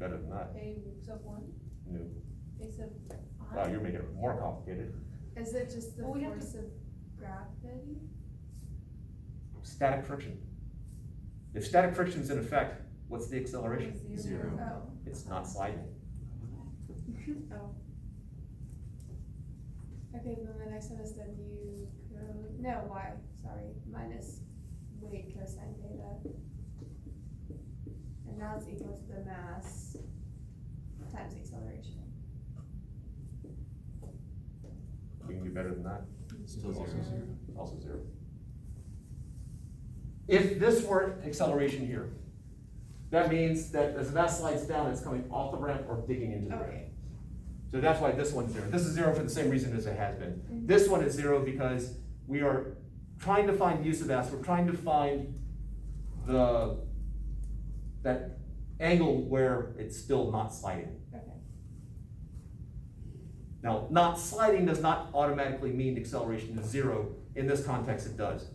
better than that. A sub 1, No. A sub I. Wow, you're making it more complicated. Is it just the Well, we have force of gravity? Static friction. If static friction's in effect, what's the acceleration? Zero. Oh. It's not sliding. Oh. Okay, then the next one is W no, Y, sorry, minus weight cosine theta. And now it's equal to the mass times the acceleration. We can do better than that. Still Also zero. Also zero. If this were acceleration here, that means that as the mass slides down, it's coming off the ramp or digging into the ramp. Okay. So that's why this one's zero. This is zero for the same reason as it has been. This one is zero because we are trying to find use of S. We're trying to find that angle where it's still not sliding. Okay. Now, not sliding does not automatically mean acceleration is zero. In this context, it does.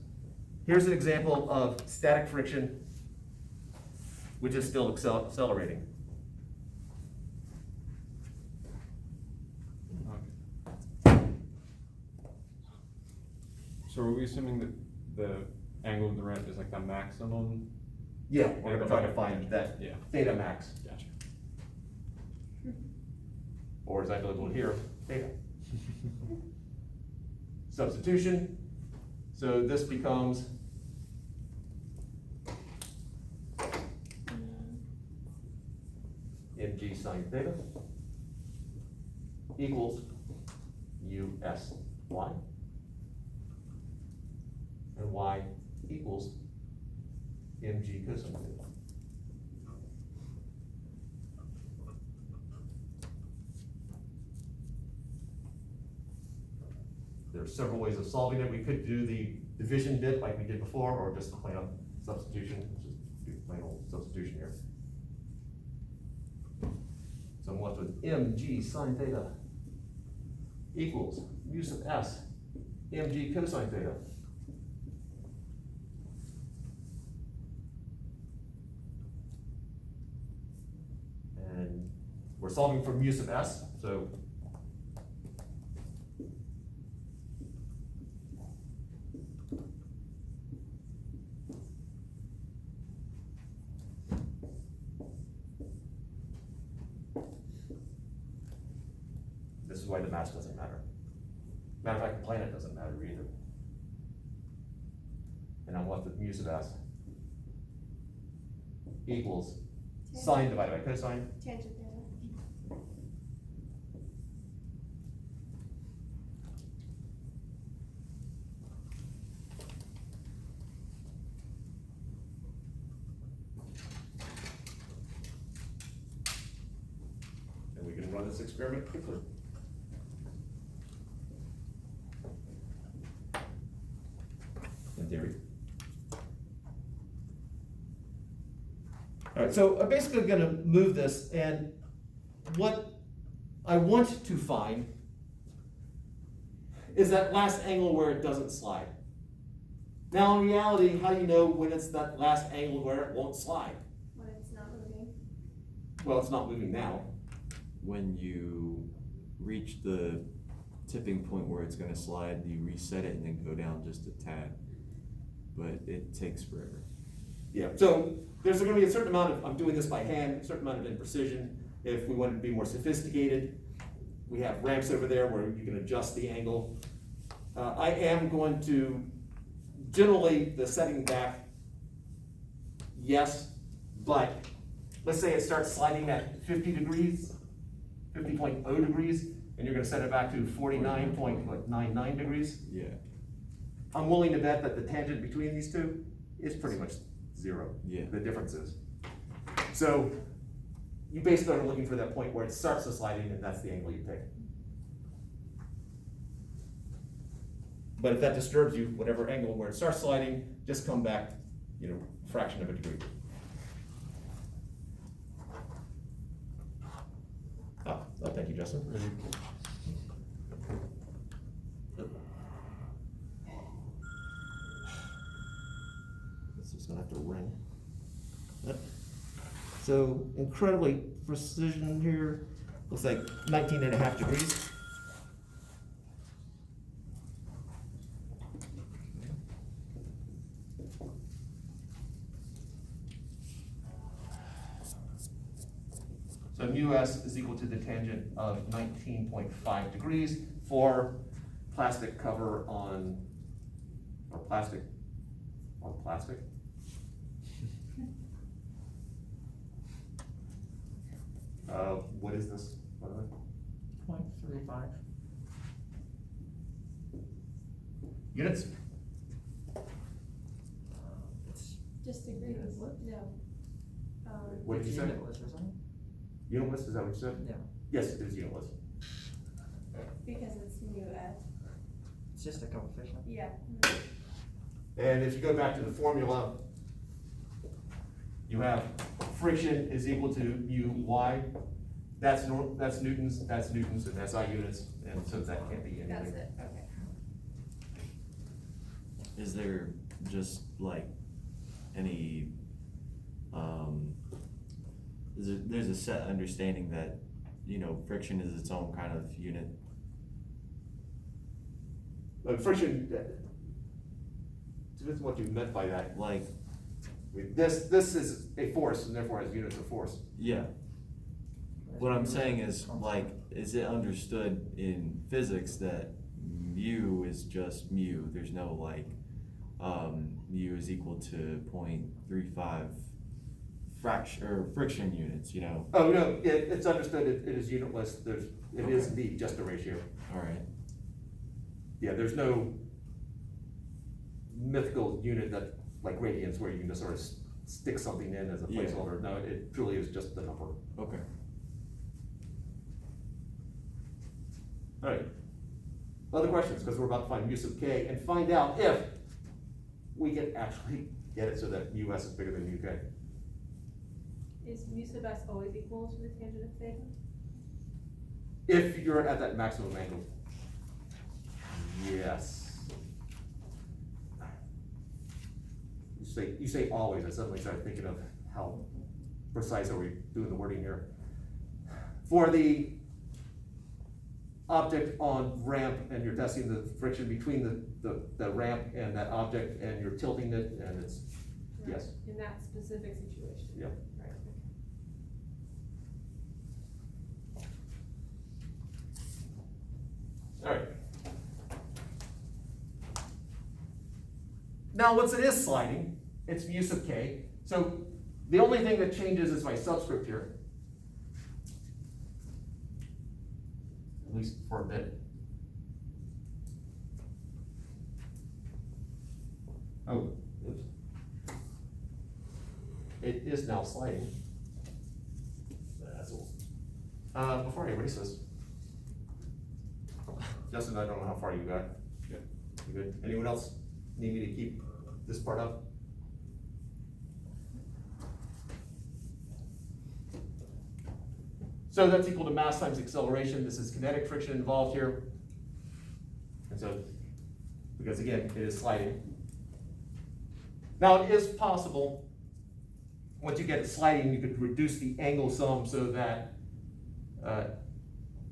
Here's an example of static friction, which is still accelerating. So are we assuming that the angle of the ramp is like the maximum? Yeah, we're gonna try to find that Yeah. theta max, Gotcha. or as I labeled here, theta. Substitution, so this becomes mg sine theta equals USY, and Y equals mg cosine theta. There are several ways of solving it. We could do the division bit like we did before, or just plain up substitution. Let's just do plain old substitution here. So I'm left with mg sine theta equals mu sub s mg cosine theta. And we're solving for mu sub s, so this is why the mass doesn't matter. Matter of fact, the planet doesn't matter either. And I'm left with mu sub s equals sine divided by cosine. Tangent theta. And we can run this experiment quickly. In theory. All right, so I'm basically gonna move this, and what I want to find is that last angle where it doesn't slide. Now, in reality, how do you know when it's that last angle where it won't slide? When it's not moving. Well, it's not moving now. When you reach the tipping point where it's gonna slide, you reset it and then go down just a tad. But it takes forever. Yeah, so there's gonna be a certain amount of, I'm doing this by hand, a certain amount of imprecision. If we want to be more sophisticated, we have ramps over there where you can adjust the angle. I am going to, generally, the setting back, yes, but let's say it starts sliding at 50 degrees, 50.0 degrees, and you're gonna set it back to 49.99 degrees. Yeah. I'm willing to bet that the tangent between these two is pretty much zero. Yeah. The difference is. So you basically are looking for that point where it starts the sliding, and that's the angle you pick. But if that disturbs you, whatever angle where it starts sliding, just come back, a fraction of a degree. Oh, thank you, Justin. This is gonna have to ring. Yep. So incredibly precision here, looks like 19.5 degrees. So μs is equal to the tangent of 19.5 degrees for plastic cover on, or plastic, on plastic. What is this, by the way? 0.35. Units? It's Just degrees, no. What did you say? unitless, isn't it? Unitless, is that what you said? Yeah, Yes, it is unitless. Because it's μf, it's just a coefficient. yeah. And if you go back to the formula, you have friction is equal to mu y. That's newtons, and that's I units, and so that can't be anything. That's it, okay. Is there just like any, there's a set understanding that, you know, friction is its own kind of unit? But friction, depends what you meant by that. Like, This is a force, and therefore has units of force. yeah, what I'm saying is, like, is it understood in physics that mu is just mu? There's no like, mu is equal to 0.35 fraction, or friction units, you know? Oh, no, it's understood, it is unitless, it is indeed just a ratio. Alright, Yeah, there's no mythical unit that, like radians, where you can just sort of stick something in as a Yeah. placeholder. No, it truly is just the number. okay. All right. Other questions, because we're about to find mu sub k and find out if we can actually get it so that us is bigger than mu k. Is mu sub s always equal to the tangent of theta? If you're at that maximum angle. Yes. You say always, I suddenly started thinking of how precise are we doing the wording here. For the object on ramp, and you're testing the friction between the ramp and that object, and you're tilting it, and it's, Right, yes. In that specific situation? Yep. Right, okay. All right. Now, once it is sliding, it's mu sub k. So the only thing that changes is my subscript here. At least for a bit. Oh, oops. It is now sliding. That's all. Before I erase this. Justin, I don't know how far you got. Good. You good? Anyone else need me to keep this part up? So that's equal to mass times acceleration. This is kinetic friction involved here. And so, because again, it is sliding. Now it is possible, once you get it sliding, you could reduce the angle some so that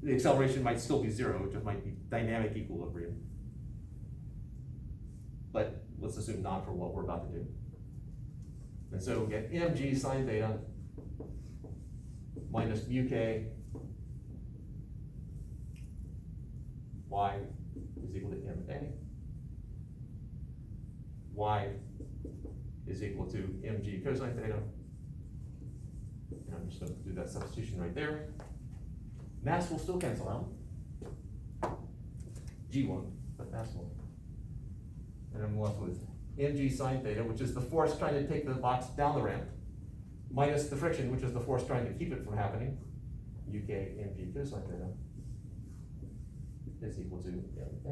the acceleration might still be zero, it just might be dynamic equilibrium. But let's assume not for what we're about to do. And so we get mg sine theta minus mu k y is equal to ma. Y is equal to mg cosine theta. And I'm just going to do that substitution right there. Mass will still cancel out. G won't, but mass will. And I'm left with mg sine theta, which is the force trying to take the box down the ramp, minus the friction, which is the force trying to keep it from happening, uk mg cosine theta, is equal to ma.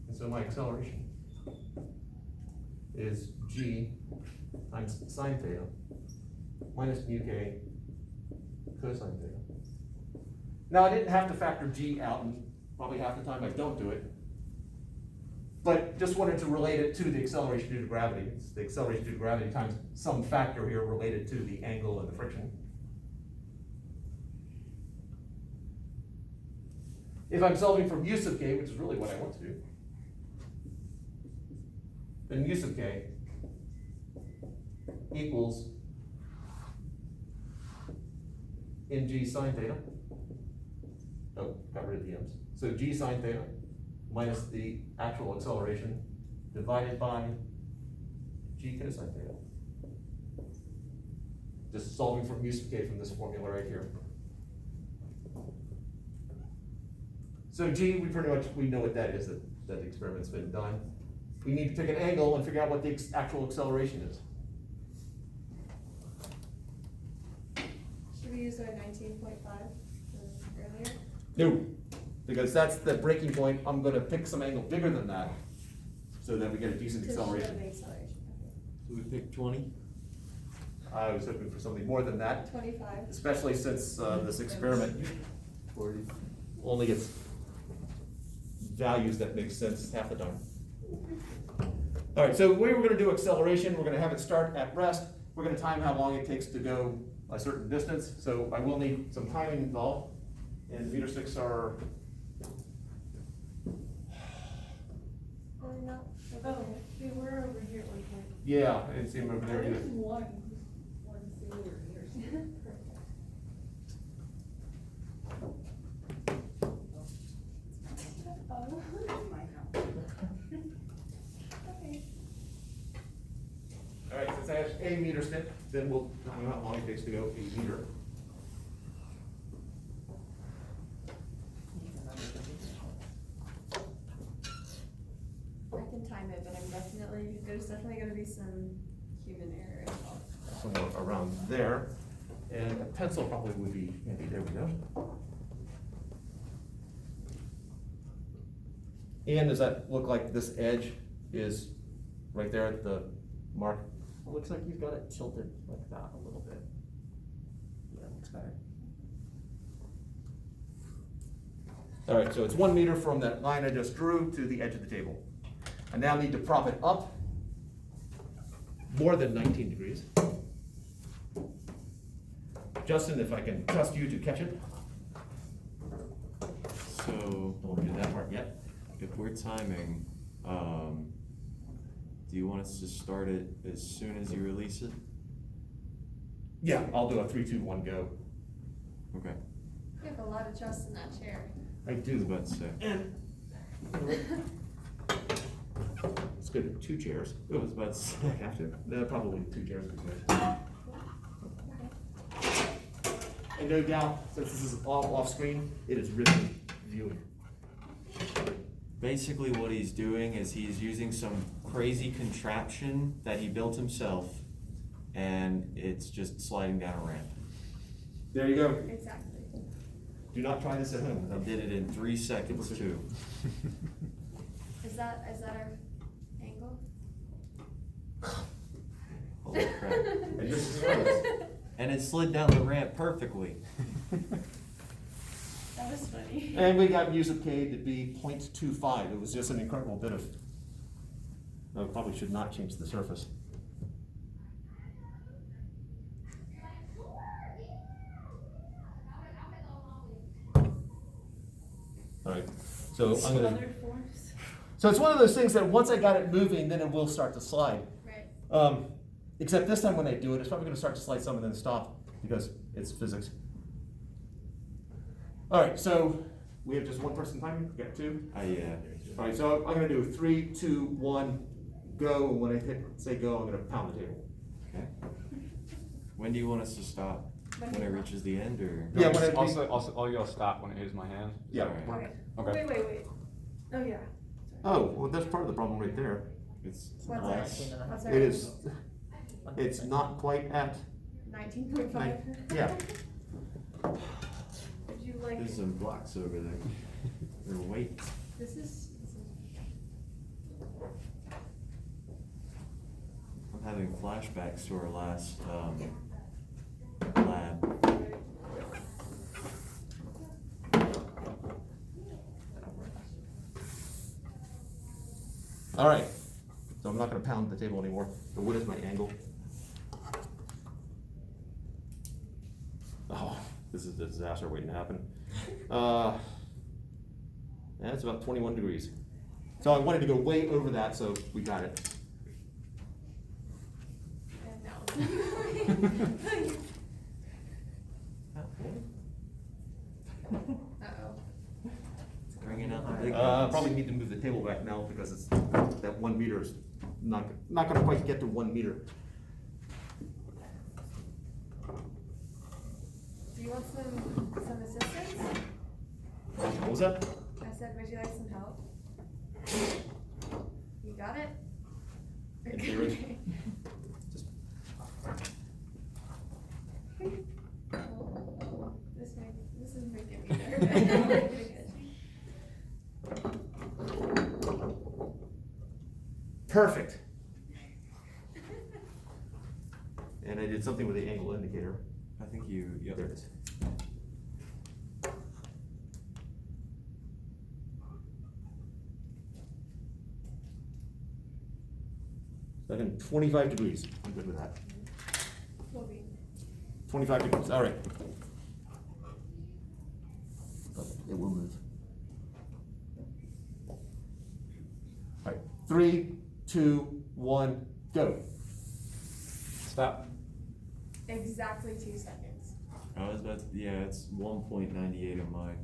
And so my acceleration is g times sine theta minus mu k cosine theta. Now, I didn't have to factor G out, and probably half the time I don't do it. But just wanted to relate it to the acceleration due to gravity. It's the acceleration due to gravity times some factor here related to the angle and the friction. If I'm solving for mu sub k, which is really what I want to do, then mu sub k equals mg sine theta. Oh, got rid of the m's. So g sine theta minus the actual acceleration divided by g cosine theta. Just solving for mu sub k from this formula right here. So g, we know what that is, that the experiment's been done. We need to pick an angle and figure out what the actual acceleration is. Should we use our 19.5 earlier? No, because that's the breaking point. I'm gonna pick some angle bigger than that so that we get a decent To show the acceleration. acceleration, So we pick 20? I was hoping for something more than that, okay. 25. especially since this experiment only gets values that make sense half the time. All right, so we were gonna do acceleration. We're gonna have it start at rest. We're gonna time how long it takes to go a certain distance. So I will need some timing involved. And meter sticks are, Or not? Oh, they were over here at one point. yeah, I didn't see them over there either. One singular here. Okay. All right, since I have a meter stick, then we'll tell you how long it takes to go a meter. I can time it, but there's definitely gonna be some human error involved. Somewhere around there. And a pencil probably would be handy. There we go. And does that look like this edge is right there at the mark? It looks like you've got it tilted like that a little bit. Yeah, it looks better. All right, so it's 1 meter from that line I just drew to the edge of the table. I now need to prop it up more than 19 degrees. Justin, if I can trust you to catch it. So, Don't do that part yet. if we're timing, do you want us to start it as soon as you release it? Yeah, I'll do a 3, 2, 1, go. Okay, You have a lot of trust in that chair. I I was do. about to say. And it's good, 2 chairs. I was about to say. I have to. No, probably 2 chairs would be good. And no doubt, since this is all off screen, it is riveting viewing. Basically what he's doing is he's using some crazy contraption that he built himself, and it's just sliding down a ramp. There you go. Exactly. Do not try this at home. I did it in 3 seconds too. Is that our angle? Holy crap. And this is nice. And it slid down the ramp perfectly. That was funny. And we got mu sub k to be 0.25. It was just an incredible bit of, no, probably should not change the surface. All right, so I'm gonna, Other forms? so it's one of those things that once I got it moving, then it will start to slide. Right. Except this time when I do it, it's probably gonna start to slide some and then stop, because it's physics. All right, so we have just one person timing, we got 2. Yeah. All right, so I'm gonna do 3, 2, 1, go, and when I say go, I'm gonna pound the table. Okay. When do you want us to stop? When it reaches the end, or? Yeah, when it be- Also, I'll yell stop when it hits my hand. Yeah. Okay. Okay. Wait. Oh, yeah. Oh, well, that's part of the problem right there. It's What's less. our, what's our? It is, it's not quite at, 19.5. yeah. Would you like, There's some blocks over there. They're weight. This is. I'm having flashbacks to our last, lab. All right, so I'm not gonna pound the table anymore, but what is my angle? Oh, this is a disaster waiting to happen. That's about 21 degrees. So I wanted to go way over that, so we got it. And now. Uh-oh. Bringing out the big Probably need to move the table back now because it's, that 1 meter is not gonna quite get to 1 meter. Do you want some assistance? What was that? I said, would you like some help? You got it? In theory. Okay. Oh, this is making me nervous. Perfect. And I did something with the angle indicator. I think you, yep. There it is. That in 25 degrees. I'm good with that. Will be. 25 degrees, all right. It will move. All right, 3, 2, 1, go. Stop. Exactly 2 seconds. I was about, yeah, it's 1.98 on mine.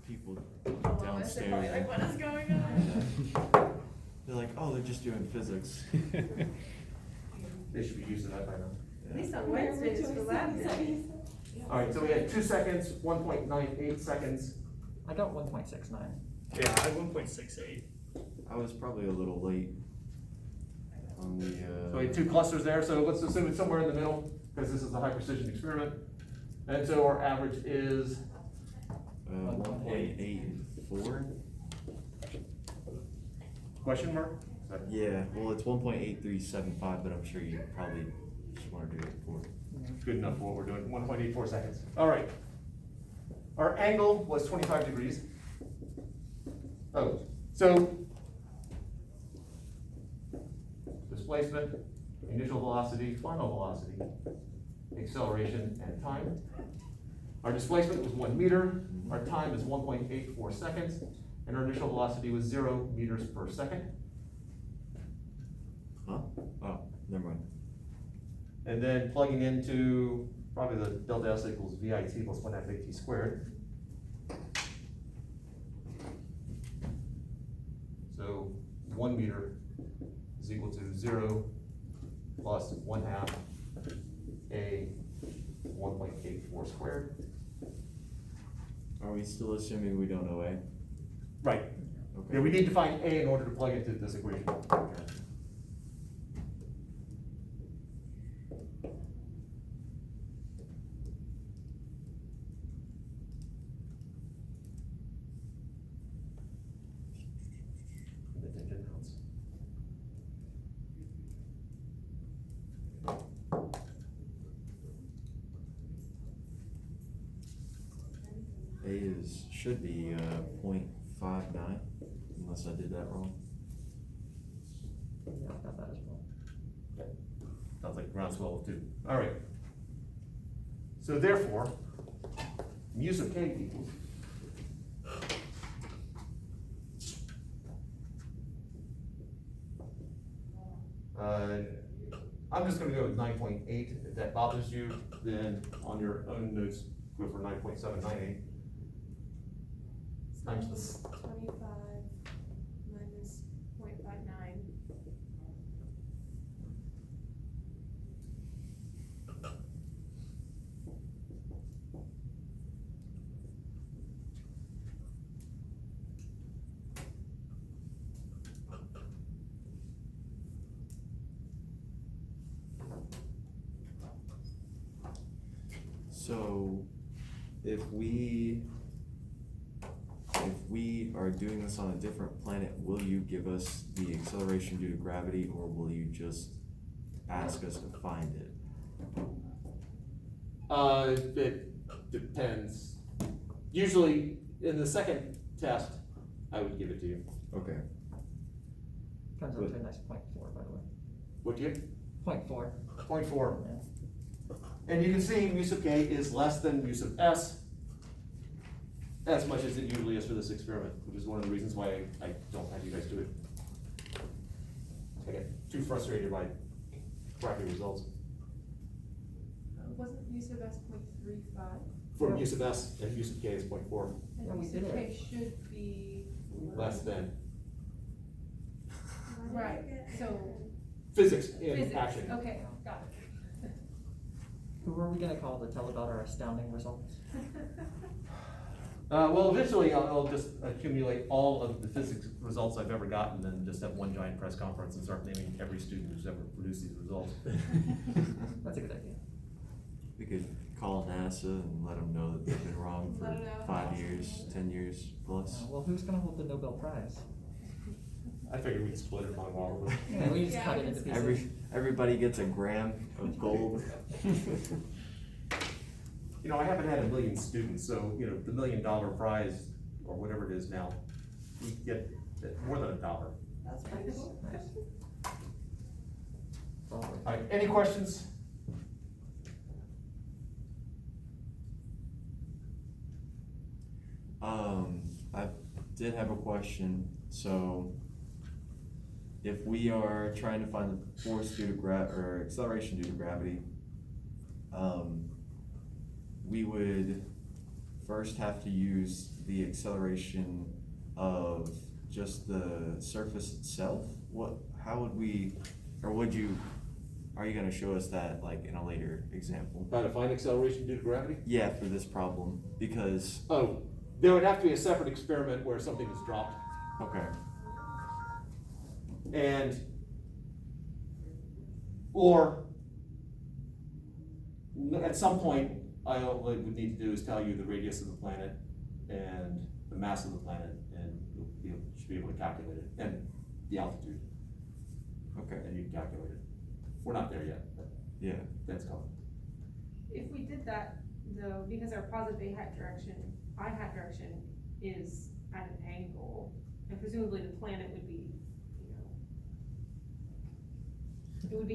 People Oh, is it probably downstairs. like, what is going on? They're like, oh, they're just doing physics. They should be used to that by now. At least on Wednesdays for lab day. All right, so we had 2 seconds, 1.98 seconds. I got 1.69. Yeah, I had 1.68. I was probably a little late on the, So we had 2 clusters there, so let's assume it's somewhere in the middle, because this is a high precision experiment. And so our average is, 1.84. question mark? Yeah, well, it's 1.8375, but I'm sure you probably just want to do it for. Good enough for what we're doing, 1.84 seconds. All right. Our angle was 25 degrees. Oh, so displacement, initial velocity, final velocity, acceleration, and time. Our displacement was 1 meter, our time is 1.84 seconds, and our initial velocity was 0 meters per second. Huh? Oh, never mind. And then plugging into probably the delta S equals VIT plus 1 half AT squared. So 1 meter is equal to 0 plus 1 half A 1.84 squared. Are we still assuming we don't know A? Right. Okay. Yeah, we need to find A in order to plug into this equation. Okay. And the tangent counts. A should be 0.59, unless I did that wrong. Yeah, I got that as well. Sounds like groundswell of 2. All right. So therefore, mu sub k equals I'm just gonna go with 9.8. If that bothers you, then on your own notes, go for 9.798. Times this. 25 minus 0.59. So, if we are doing this on a different planet, will you give us the acceleration due to gravity, or will you just ask us to find it? It depends. Usually, in the second test, I would give it to you. Okay. Comes up to a nice 0.4, by the way. What do you? 0.4. 0.4. Yeah. And you can see mu sub k is less than mu sub s, as much as it usually is for this experiment, which is one of the reasons why I don't have you guys do it. I get too frustrated by crappy results. Wasn't mu sub s 0.35? For mu sub s and mu sub k is 0.4, And Yeah, we mu did sub it. k should be. less than. Right, so. Physics in Physics, action. okay, got it. Who are we gonna call to tell about our astounding results? Well, eventually I'll just accumulate all of the physics results I've ever gotten and just have one giant press conference and start naming every student who's ever produced these results. That's a good idea. We could call NASA and let them know that they've been wrong for Let 'em know. 5 years, 10 years plus. Well, who's gonna hold the Nobel Prize? I figured we'd split it among all of them. Yeah, we just Yeah, cut I it can into see pieces. Everybody gets a gram of gold. You know, I haven't had 1 million students, so, you know, the $1 million prize, or whatever it is now, we get more than $1. That's pretty cool. Nice. Well, All right, any questions? I did have a question, so if we are trying to find the force due to or acceleration due to gravity, we would first have to use the acceleration of just the surface itself? How would we, or are you gonna show us that like in a later example? How to find acceleration due to gravity? Yeah, for this problem, because, Oh, there would have to be a separate experiment where something is dropped. okay, And, or, at some point, all I would need to do is tell you the radius of the planet and the mass of the planet, and you should be able to calculate it, and the altitude, okay, and you can calculate it. We're not there yet, but yeah, that's coming. If we did that, though, because our positive i hat direction is at an angle, and presumably the planet would be, you know, it would be